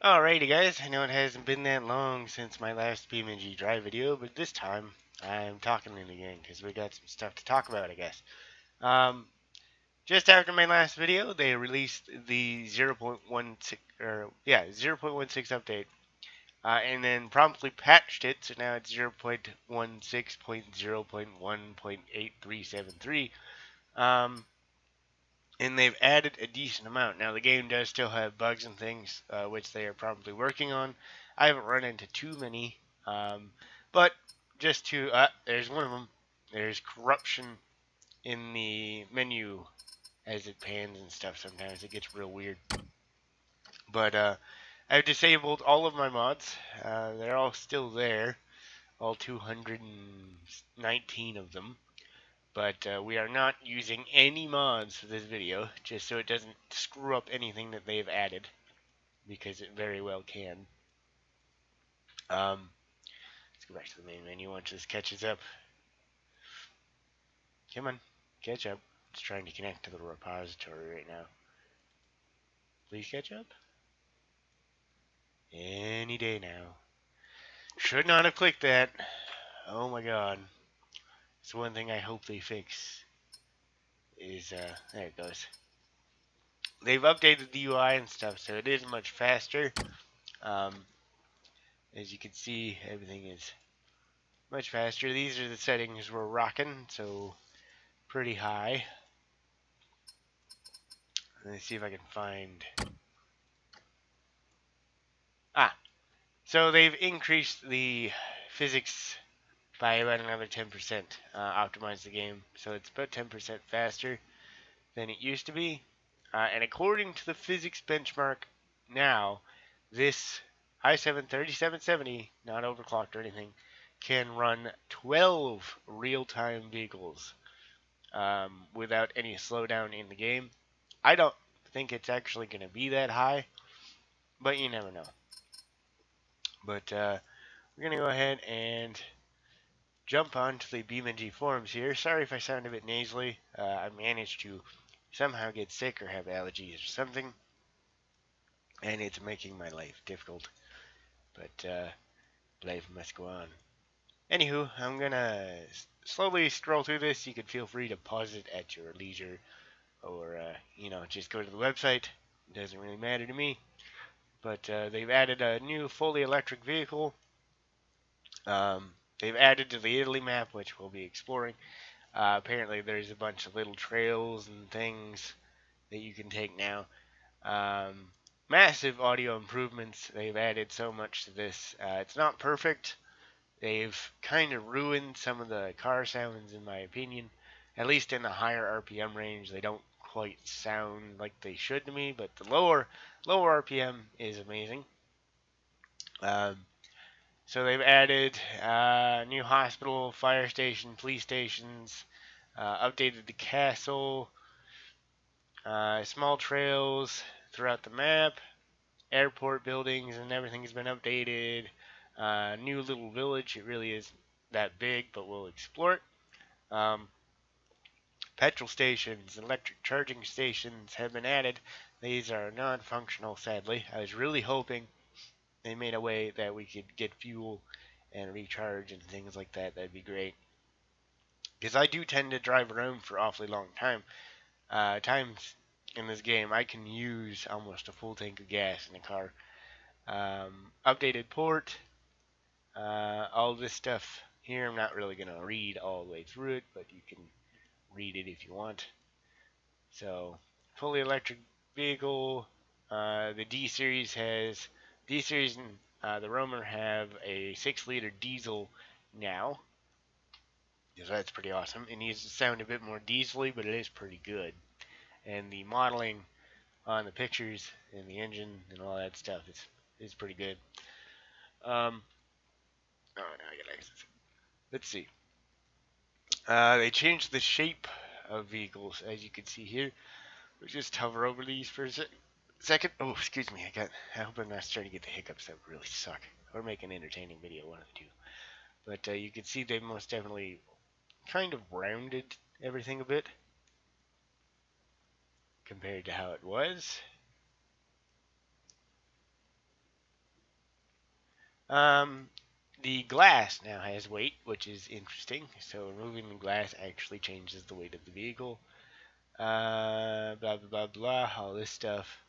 Alrighty guys, I know it hasn't been that long since my last BeamNG.Drive video, but this time I'm talking in again because we got some stuff to talk about, I guess. Just after my last video, they released the 0.16 update, and then promptly patched it, so now it's 0.16.0.1.8373. And they've added a decent amount. Now the game does still have bugs and things, which they are probably working on. I haven't run into too many, but just to there's one of them. There's corruption in the menu as it pans and stuff. Sometimes it gets real weird. But I've disabled all of my mods. They're all still there, all 219 of them. But we are not using any mods for this video, just so it doesn't screw up anything that they've added, because it very well can. Let's go back to the main menu once this catches up. Come on, catch up. It's trying to connect to the repository right now. Please catch up. Any day now. Should not have clicked that. Oh my god. It's one thing I hope they fix. There it goes. They've updated the UI and stuff, so it is much faster. As you can see, everything is much faster. These are the settings we're rocking, so pretty high. Let's see if I can find... So they've increased the physics by about another 10%, optimized the game. So it's about 10% faster than it used to be. And according to the physics benchmark now, this i7-3770, not overclocked or anything, can run 12 real-time vehicles without any slowdown in the game. I don't think it's actually going to be that high, but you never know. But we're going to go ahead and jump onto the BeamNG forums here. Sorry if I sound a bit nasally. I managed to somehow get sick or have allergies or something, and it's making my life difficult. But life must go on. Anywho, I'm gonna slowly scroll through this. You can feel free to pause it at your leisure, or just go to the website. It doesn't really matter to me. But they've added a new fully electric vehicle. They've added to the Italy map, which we'll be exploring. Apparently, there's a bunch of little trails and things that you can take now. Massive audio improvements. They've added so much to this. It's not perfect. They've kind of ruined some of the car sounds, in my opinion. At least in the higher RPM range, they don't quite sound like they should to me. But the lower RPM is amazing. So they've added new hospital, fire station, police stations, updated the castle, small trails throughout the map, airport buildings and everything has been updated. New little village. It really is that big, but we'll explore it. Petrol stations, electric charging stations have been added. These are non-functional, sadly. I was really hoping they made a way that we could get fuel and recharge and things like that. That'd be great. Because I do tend to drive around for awfully long times in this game. I can use almost a full tank of gas in a car. Updated port. All this stuff here, I'm not really going to read all the way through it, but you can read it if you want. So, fully electric vehicle. The D-Series and the Roamer have a 6-liter diesel now. So that's pretty awesome. It needs to sound a bit more diesel-y, but it is pretty good. And the modeling on the pictures and the engine and all that stuff is pretty good. Oh, now I gotta exit. Let's see. They changed the shape of vehicles, as you can see here. We'll just hover over these for a second. Oh, excuse me. I hope I'm not starting to get the hiccups. That would really suck. Or make an entertaining video, one of the two. But you can see they've most definitely kind of rounded everything a bit compared to how it was. Um, the glass now has weight, which is interesting. So removing the glass actually changes the weight of the vehicle. Blah blah blah blah. All this stuff.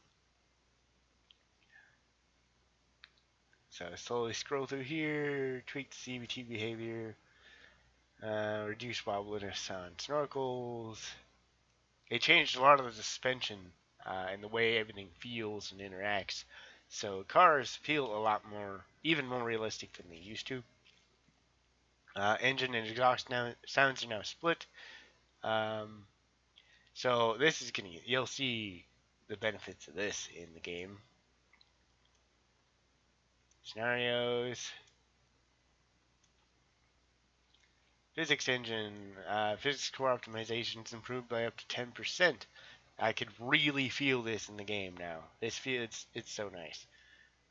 So slowly scroll through here. Tweak the CVT behavior. Reduce wobbliness on snorkels. They changed a lot of the suspension and the way everything feels and interacts. So cars feel a lot more, even more realistic than they used to. Engine and exhaust now sounds are now split. Um, so this is gonna you'll see the benefits of this in the game. Scenarios, physics engine, physics core optimizations improved by up to 10%. I could really feel this in the game now. This feels it's so nice.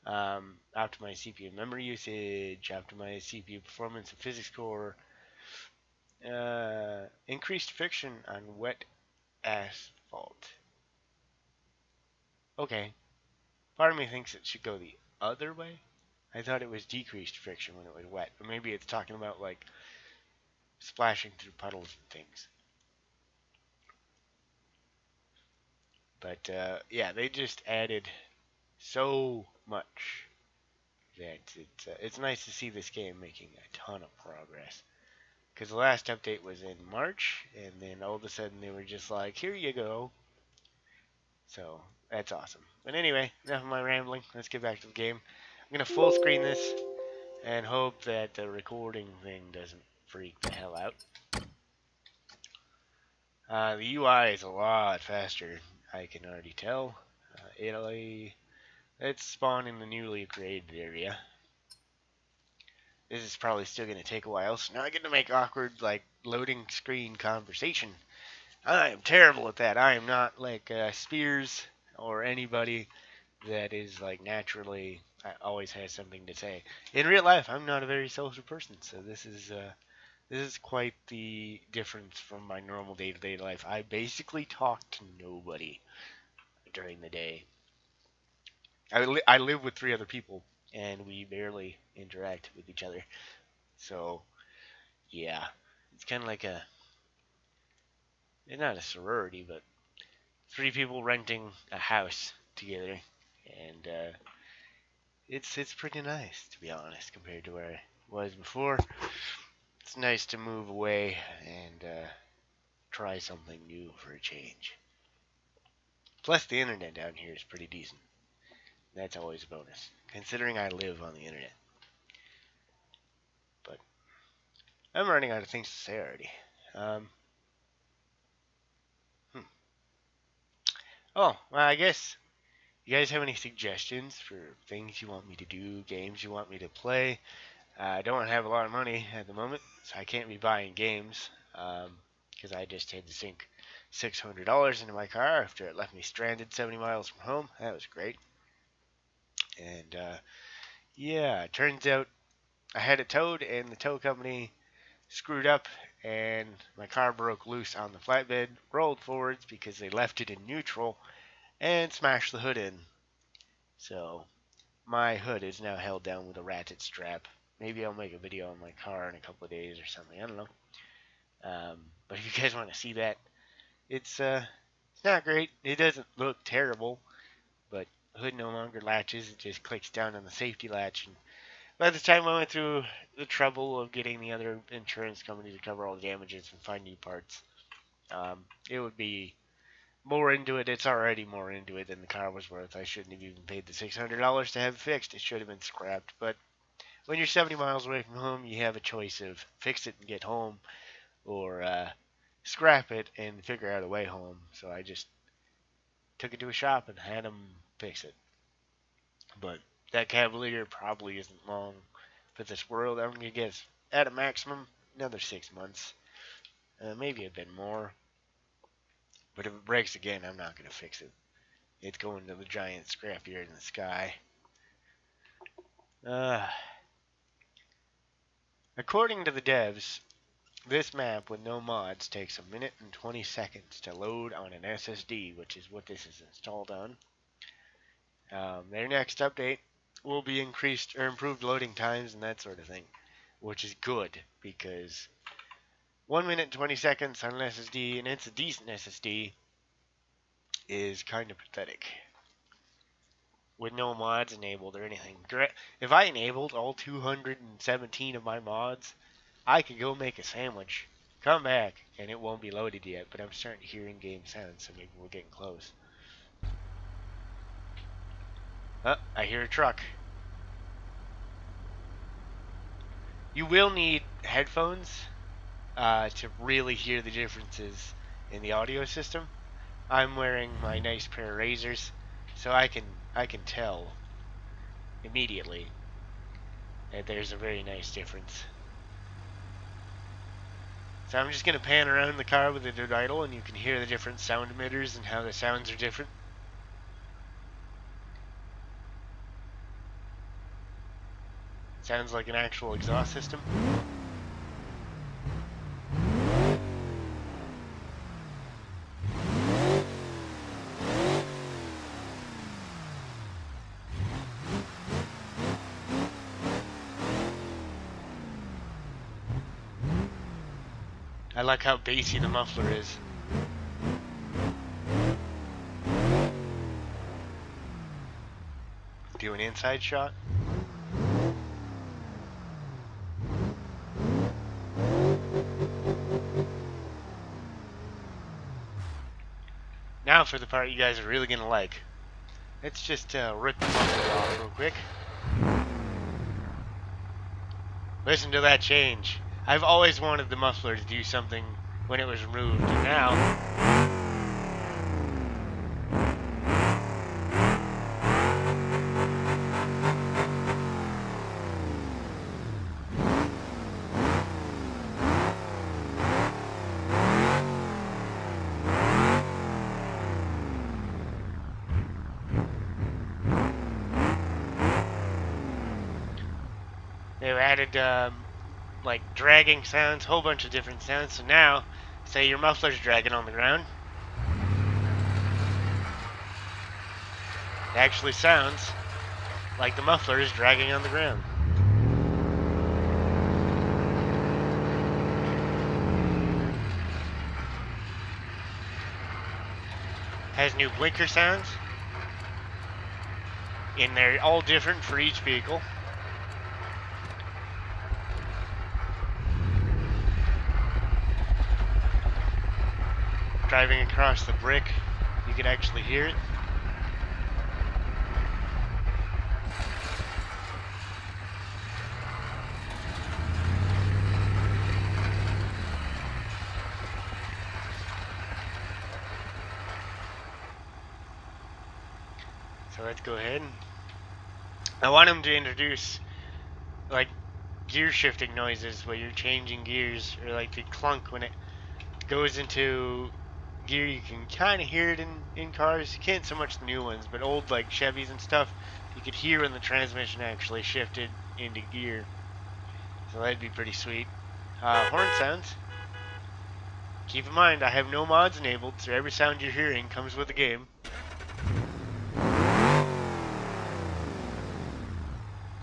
Optimize CPU memory usage, optimize CPU performance and physics core, increased friction on wet asphalt. Okay, part of me thinks it should go the other way. I thought it was decreased friction when it was wet, but maybe it's talking about like splashing through puddles and things. But yeah, they just added so much that it's nice to see this game making a ton of progress. Because the last update was in March, and then all of a sudden they were just like, here you go. So that's awesome. But anyway, enough of my rambling. Let's get back to the game. I'm going to full screen this and hope that the recording thing doesn't freak the hell out. The UI is a lot faster, I can already tell. Italy, let's spawn in the newly created area. This is probably still going to take a while, so now I get to make awkward, like, loading screen conversation. I am terrible at that. I am not like Spears or anybody that is like naturally always has something to say. In real life, I'm not a very social person, so this is quite the difference from my normal day-to-day life. I basically talk to nobody during the day. I live with 3 other people, and we barely interact with each other. So yeah, it's kind of like it's not a sorority, but 3 people renting a house together, and it's pretty nice, to be honest, compared to where I was before. It's nice to move away and try something new for a change. Plus, the internet down here is pretty decent. That's always a bonus, considering I live on the internet. But I'm running out of things to say already. Um, hmm. Oh, well, I guess you guys have any suggestions for things you want me to do, games you want me to play? I don't have a lot of money at the moment, so I can't be buying games because I just had to sink $600 into my car after it left me stranded 70 miles from home. That was great. And yeah, it turns out I had it towed, and the tow company screwed up, and my car broke loose on the flatbed, rolled forwards because they left it in neutral, and smashed the hood in. So my hood is now held down with a ratchet strap. Maybe I'll make a video on my car in a couple of days or something. I don't know. But if you guys want to see that, it's not great. It doesn't look terrible, but the hood no longer latches. It just clicks down on the safety latch. And by the time I went through the trouble of getting the other insurance company to cover all the damages and find new parts, it would be more into it. It's already more into it than the car was worth. I shouldn't have even paid the $600 to have it fixed. It should have been scrapped. But when you're 70 miles away from home, you have a choice of fix it and get home, or scrap it and figure out a way home. So I just took it to a shop and had them fix it. But that Cavalier probably isn't long for this world. I'm gonna guess at a maximum another 6 months, maybe a bit more. But if it breaks again, I'm not gonna fix it. It's going to the giant scrapyard in the sky. Uh, According to the devs, this map with no mods takes 1 minute and 20 seconds to load on an SSD, which is what this is installed on. Their next update will be increased or improved loading times and that sort of thing, which is good because 1 minute 20 seconds on an SSD, and it's a decent SSD, is kind of pathetic with no mods enabled or anything. If I enabled all 217 of my mods, I could go make a sandwich, come back, and it won't be loaded yet, but I'm starting to hear in-game sounds, so maybe we're getting close. Oh, I hear a truck. You will need headphones to really hear the differences in the audio system. I'm wearing my nice pair of razors, so I can tell immediately that there's a very nice difference. So I'm just going to pan around the car with the dead idle, and you can hear the different sound emitters and how the sounds are different. Sounds like an actual exhaust system. I like how bassy the muffler is. Do an inside shot. Now for the part you guys are really gonna like. Let's just rip the muffler off real quick. Listen to that change. I've always wanted the muffler to do something when it was removed, and now they've added like dragging sounds, whole bunch of different sounds. So now, say your muffler's dragging on the ground, it actually sounds like the muffler is dragging on the ground. Has new blinker sounds, and they're all different for each vehicle. Driving across the brick, you can actually hear it. So let's go ahead. I want him to introduce like gear shifting noises where you're changing gears, or like the clunk when it goes into gear. You can kind of hear it in cars. You can't so much the new ones, but old like Chevys and stuff, you could hear when the transmission actually shifted into gear. So that'd be pretty sweet. Horn sounds. Keep in mind, I have no mods enabled, so every sound you're hearing comes with the game.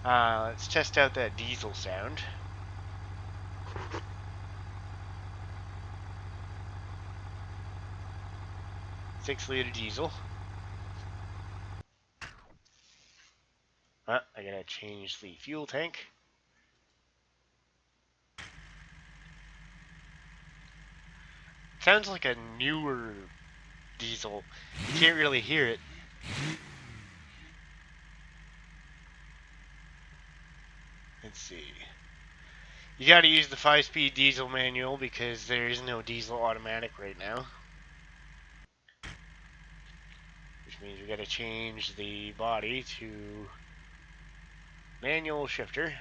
Let's test out that diesel sound. Six-liter diesel. I gotta change the fuel tank. Sounds like a newer diesel. You can't really hear it. Let's see. You gotta use the 5-speed diesel manual because there is no diesel automatic right now. Which means we gotta change the body to manual shifter.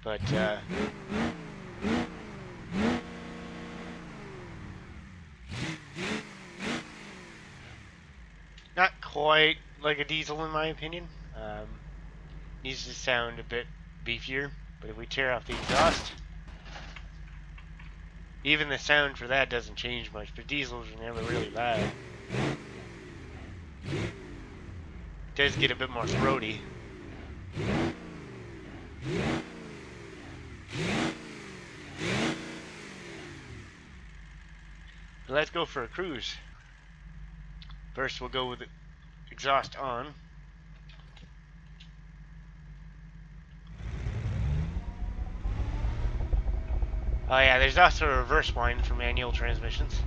But not quite like a diesel in my opinion. Needs to sound a bit beefier. But if we tear off the exhaust, Even the sound for that doesn't change much, but diesels are never really loud. It does get a bit more throaty. But let's go for a cruise. First we'll go with the exhaust on. Oh yeah, there's also a reverse wind for manual transmissions.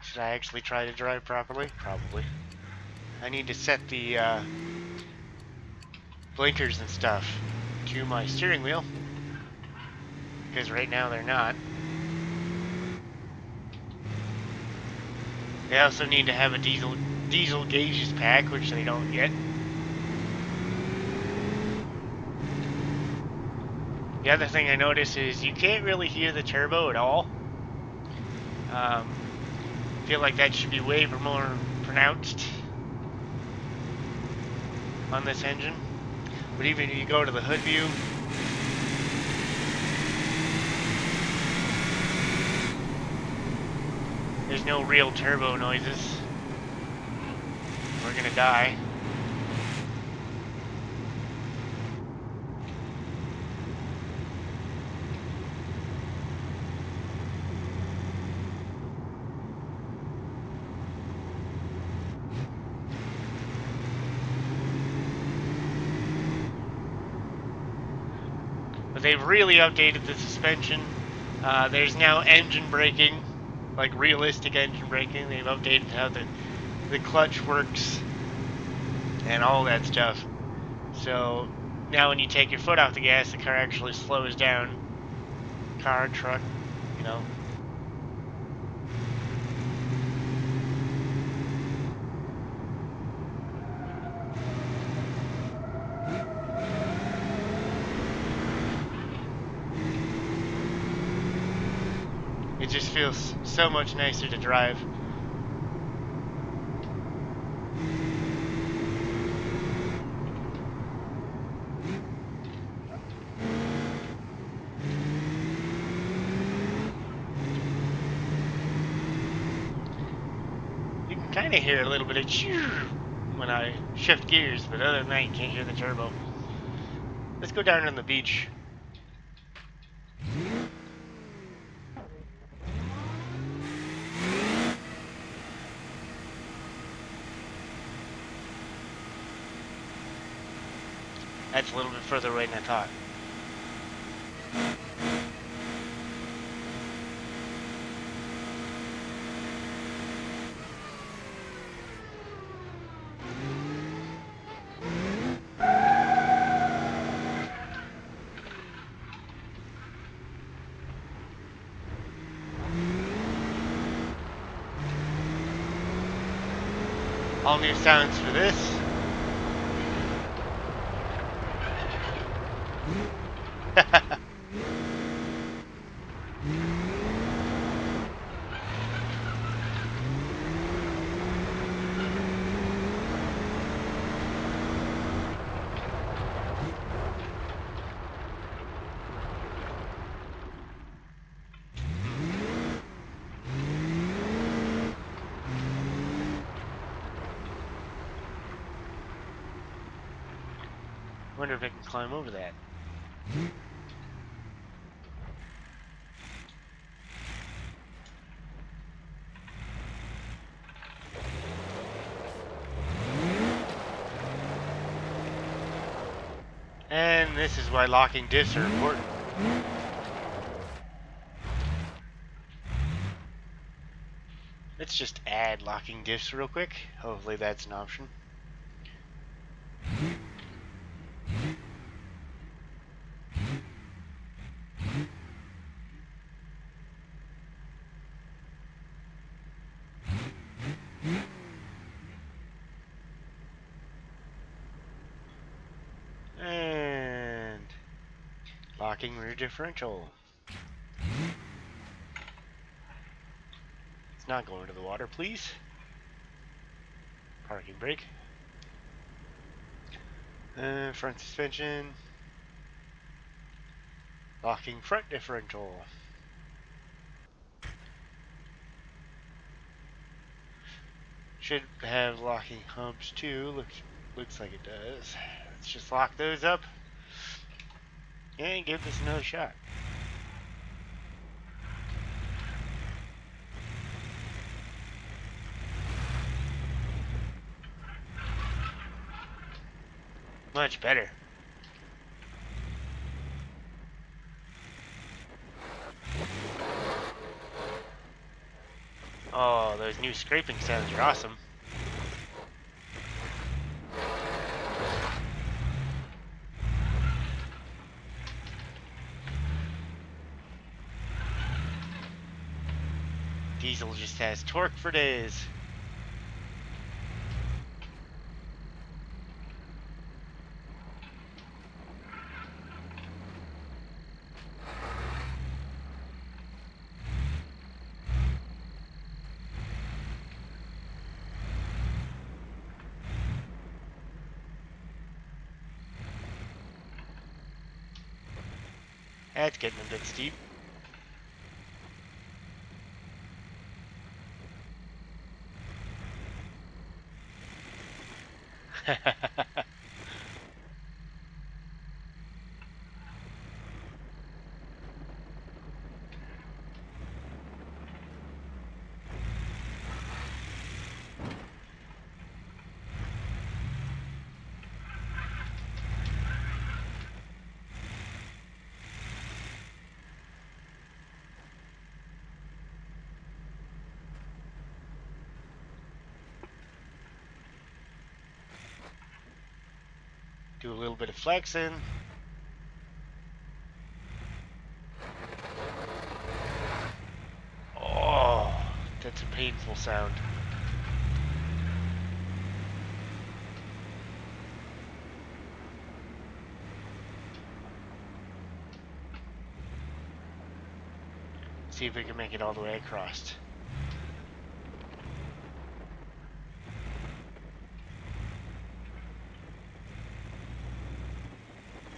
Should I actually try to drive properly? Probably. I need to set the blinkers and stuff to my steering wheel, because right now they're not. They also need to have a diesel gauges pack, which they don't yet. The other thing I noticed is you can't really hear the turbo at all. I feel like that should be way more pronounced on this engine. But even if you go to the hood view, there's no real turbo noises. We're gonna die. But they've really updated the suspension. There's now engine braking, like realistic engine braking. They've updated how the clutch works and all that stuff. So now when you take your foot off the gas, the car actually slows down. Car, truck, you know. It just feels so much nicer to drive. You can kind of hear a little bit of choo when I shift gears, but other than that, you can't hear the turbo. Let's go down on the beach. That's a little bit further away than I thought. All new sounds for this. Wonder if I can climb over that. And this is why locking diffs are important. Let's just add locking diffs real quick. Hopefully that's an option. Locking rear differential. It's not going to the water, please. Parking brake. Front suspension. Locking front differential. Should have locking hubs too. Looks like it does. Let's just lock those up and give this another shot. Much better. Oh, those new scraping sounds are awesome. Diesel just has torque for days. That's getting a bit steep. Do a little bit of flexing. Oh, that's a painful sound. See if we can make it all the way across.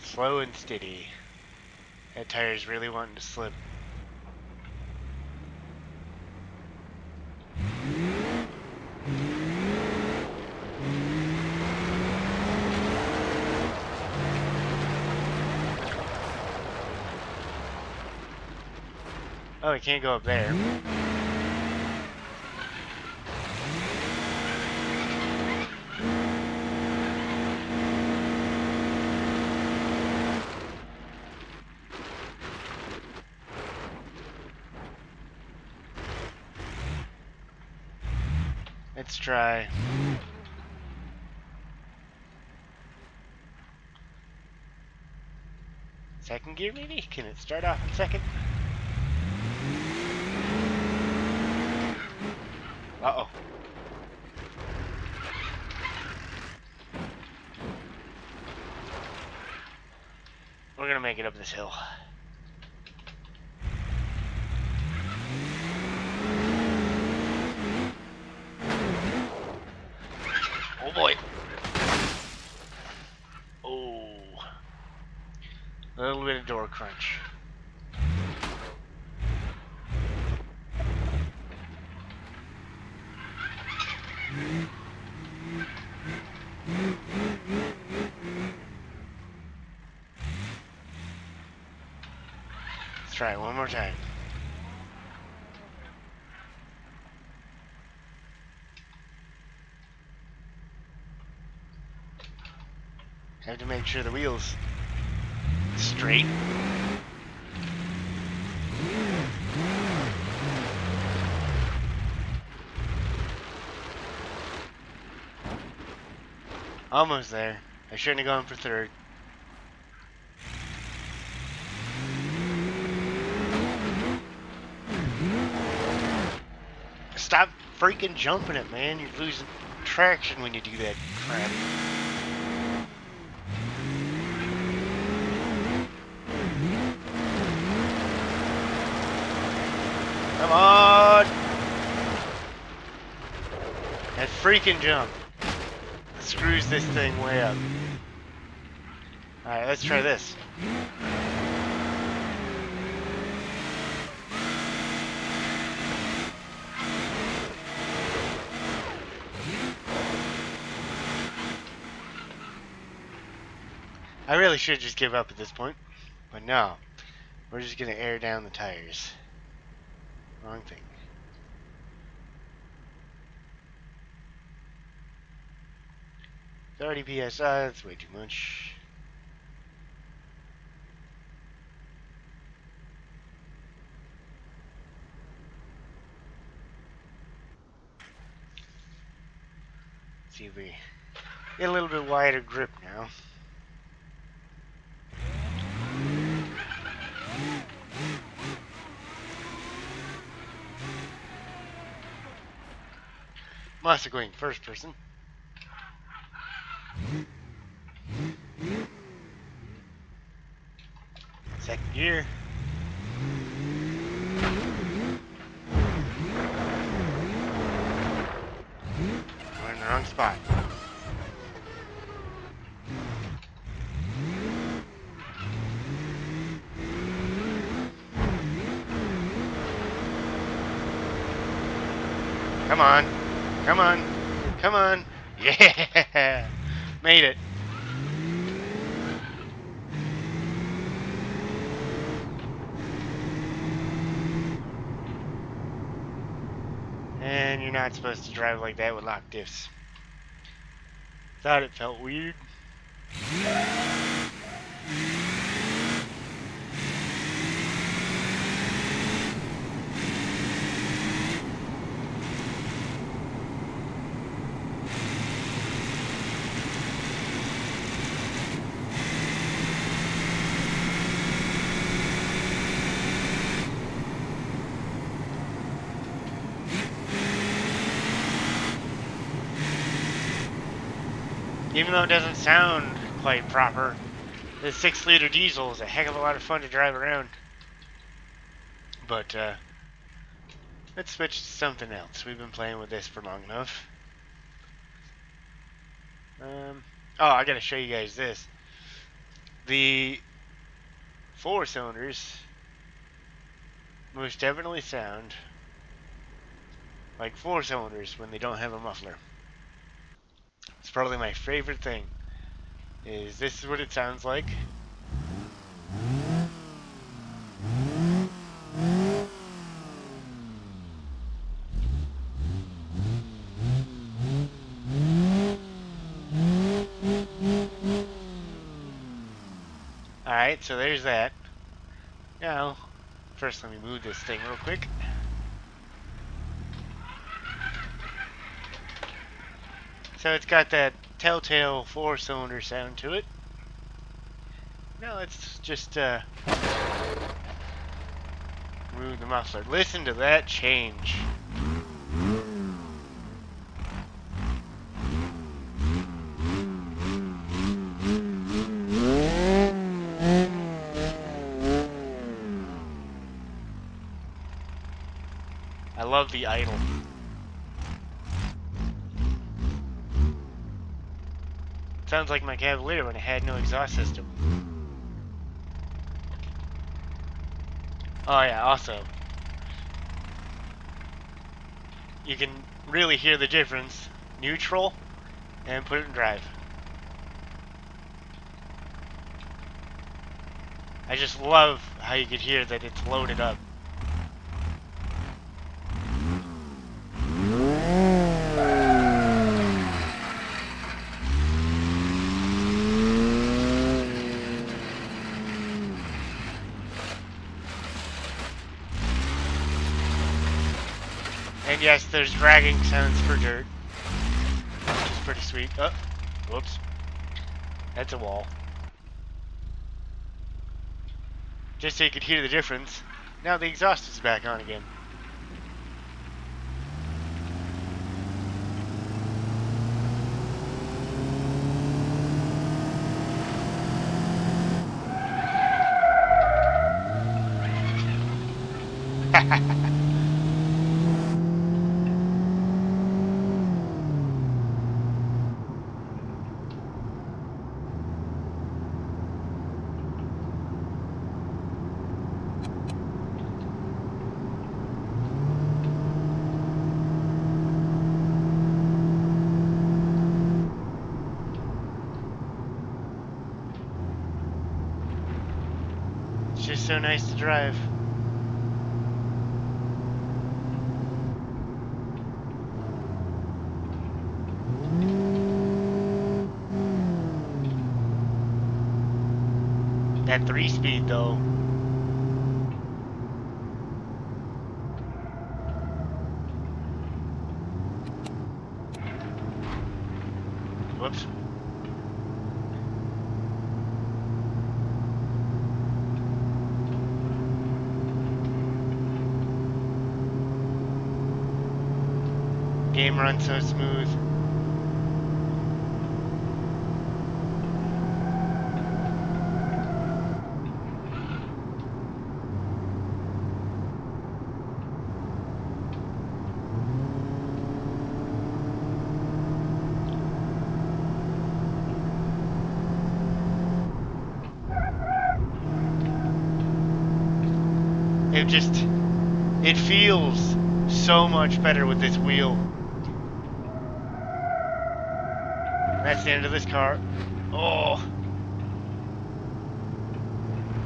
Slow and steady. That tire's really wanting to slip. Oh, it can't go up there. Let's try. Second gear, maybe? Can it start off in second? Uh-oh. We're gonna make it up this hill. Oh boy. Oh. A little bit of door crunch. Let's try it one more time. Have to make sure the wheel's straight. Almost there. I shouldn't have gone for third. Stop freaking jumping it, man. You're losing traction when you do that crap. freaking jump screws this thing way up. Alright, let's try this. I really should just give up at this point, but no. We're just gonna air down the tires. Wrong thing. 30 PSI, that's way too much. Let's see if we get a little bit wider grip now. I'm also going first person. Second gear. We're in the wrong spot. Come on. Come on. Come on. Yeah. Made it. And you're not supposed to drive like that with locked diffs. Thought it felt weird. Even though it doesn't sound quite proper, this 6-liter diesel is a heck of a lot of fun to drive around. But, let's switch to something else. We've been playing with this for long enough. Oh, I gotta show you guys this. The 4 cylinders most definitely sound like 4 cylinders when they don't have a muffler. It's probably my favorite thing. This is what it sounds like. Alright, so there's that. Now, first let me move this thing real quick. So it's got that telltale 4-cylinder sound to it. Now let's just remove the muffler. Listen to that change. I love the idle. Sounds like my Cavalier when it had no exhaust system. Oh yeah, also, you can really hear the difference. Neutral, and put it in drive. I just love how you could hear that it's loaded up. And yes, there's dragging sounds for dirt, which is pretty sweet. Oh, whoops. That's a wall. Just so you could hear the difference. Now the exhaust is back on again. It's just so nice to drive. That 3-speed though. Whoops. Game runs so smooth. It feels so much better with this wheel. That's the end of this car. Oh.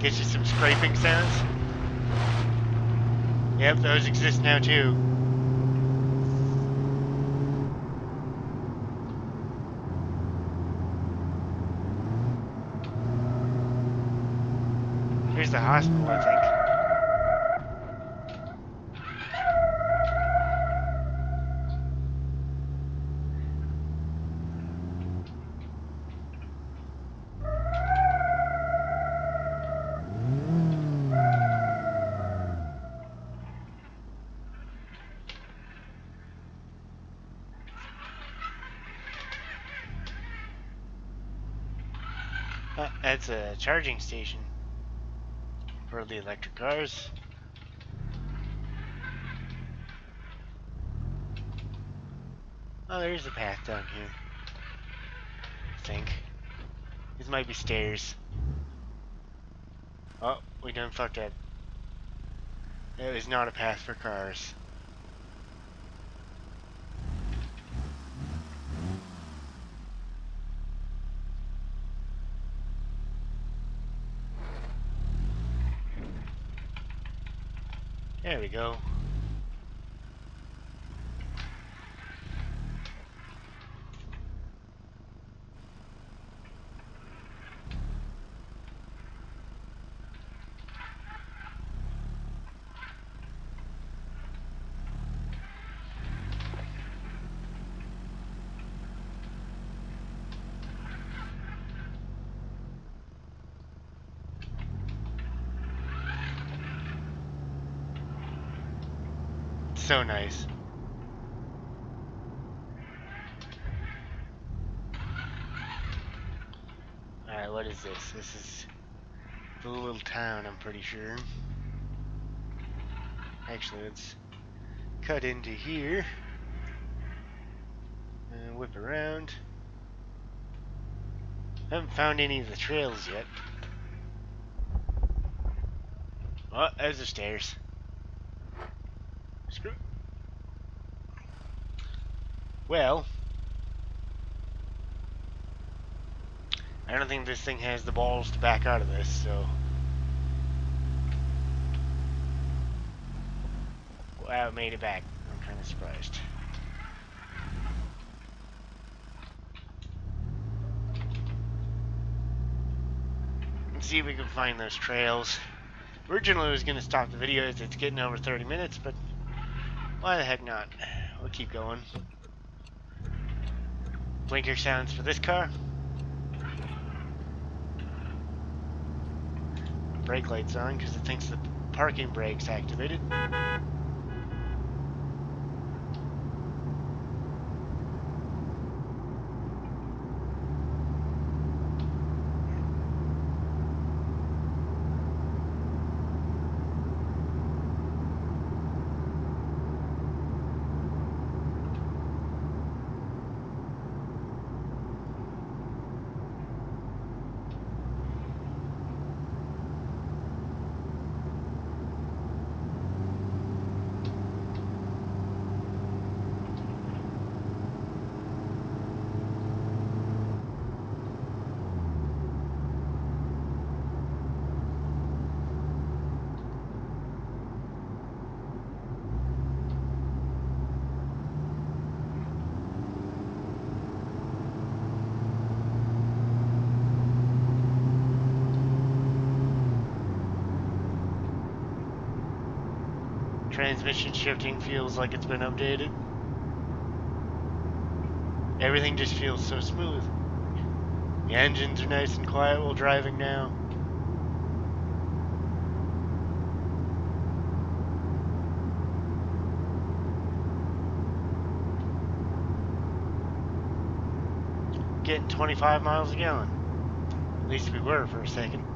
Gets you some scraping sounds. Yep, those exist now too. Here's the hospital, I think. That's a charging station for the electric cars. Oh, there's a path down here. I think. These might be stairs. Oh, we done fucked up. It was not a path for cars. There we go. So nice. Alright, what is this? This is the little town, I'm pretty sure. Actually, let's cut into here. And whip around. I haven't found any of the trails yet. Oh, there's the stairs. Screw. Well, I don't think this thing has the balls to back out of this, so. Wow, it made it back. I'm kind of surprised. Let's see if we can find those trails. Originally I was going to stop the video as it's getting over 30 minutes, but why the heck not? We'll keep going. Blinker sounds for this car. Brake lights on because it thinks the parking brake's activated. Transmission shifting feels like it's been updated. Everything just feels so smooth. The engines are nice and quiet while driving now. Getting 25 miles a gallon. At least we were for a second.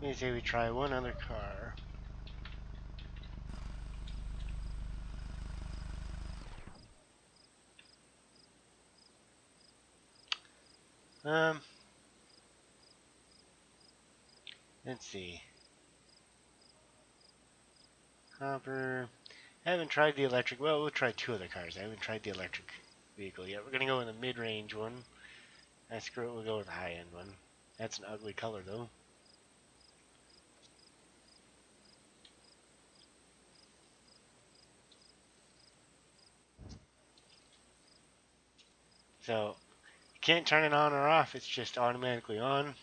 Let me say we try one other car. Let's see. Hopper. I haven't tried the electric. Well, we'll try two other cars. I haven't tried the electric vehicle yet. We're gonna go in the mid-range one. Screw it, we'll go with the high-end one. That's an ugly color, though. So, you can't turn it on or off. It's just automatically on.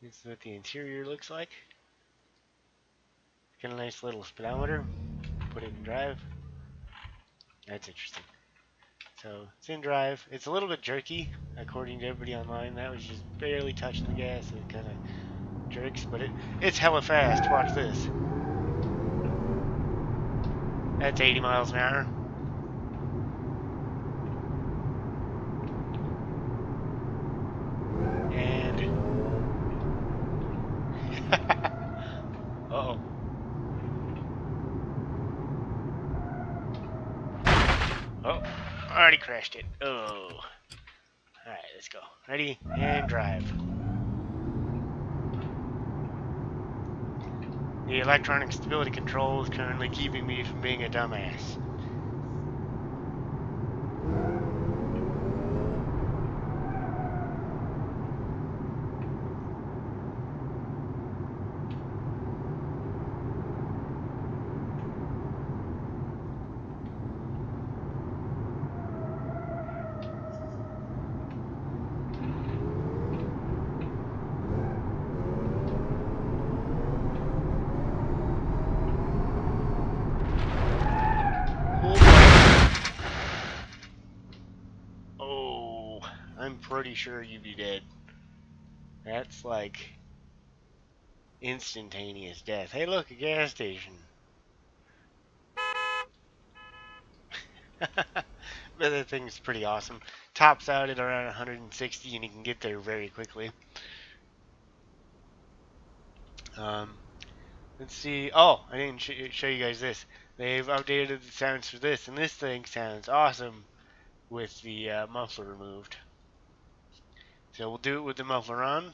This is what the interior looks like. Got a nice little speedometer. Put it in drive. That's interesting. So, it's in drive. It's a little bit jerky, according to everybody online. That was just barely touching the gas. It kind of jerks, but it's hella fast. Watch this. That's 80 miles an hour. And... uh-oh. Oh, already crashed it. Oh. Alright, let's go. Ready, and drive. The electronic stability control is currently keeping me from being a dumbass. I'm pretty sure you'd be dead. That's like instantaneous death. Hey, look, a gas station. But that thing's pretty awesome. Tops out at around 160, and you can get there very quickly. Let's see. Oh, I didn't show you guys this. They've updated the sounds for this, and this thing sounds awesome with the muffler removed. So we'll do it with the muffler on.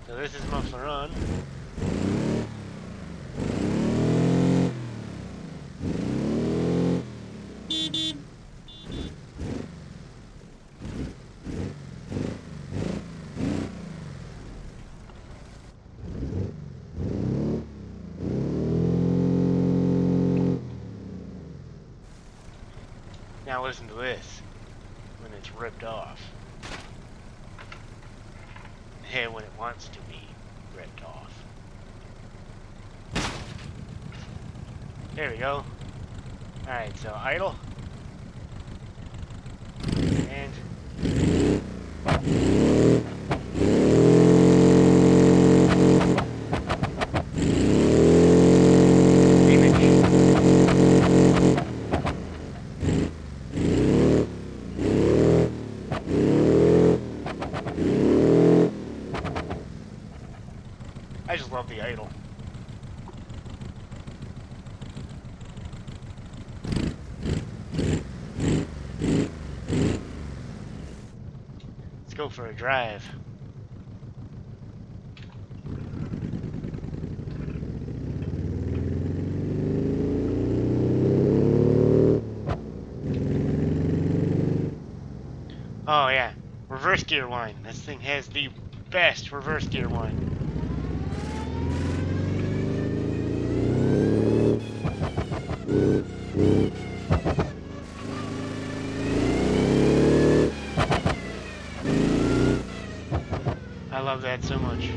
So this is muffler on. Now listen to this, when it's ripped off. Hey, when it wants to be ripped off. There we go. Alright, so idle. And... just love the idle. Let's go for a drive. Oh yeah, reverse gear line. This thing has the best reverse gear line. I love that so much.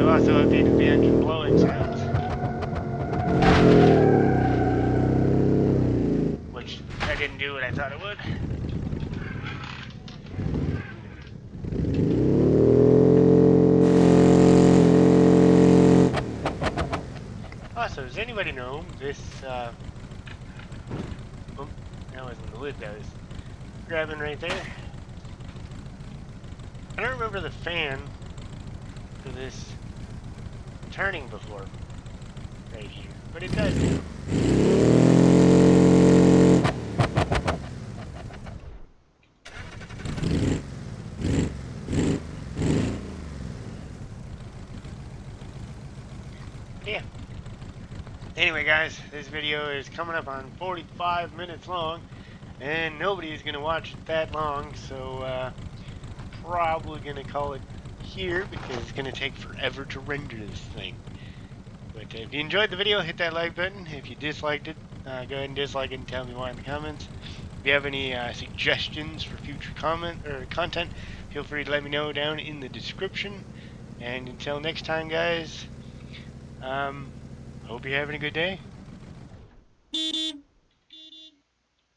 Also updated the engine blowing sounds, which I didn't do what I thought it would. Also, does anybody know this, oh, that wasn't the lid that was grabbing right there. I don't remember the fan for this turning before, right here, but it does now. Yeah. Anyway, guys, this video is coming up on 45 minutes long, and nobody is going to watch it that long, so probably going to call it here because it's going to take forever to render this thing. But if you enjoyed the video, hit that like button. If you disliked it, go ahead and dislike it and tell me why in the comments. If you have any suggestions for future content, feel free to let me know down in the description. And until next time, guys, hope you're having a good day.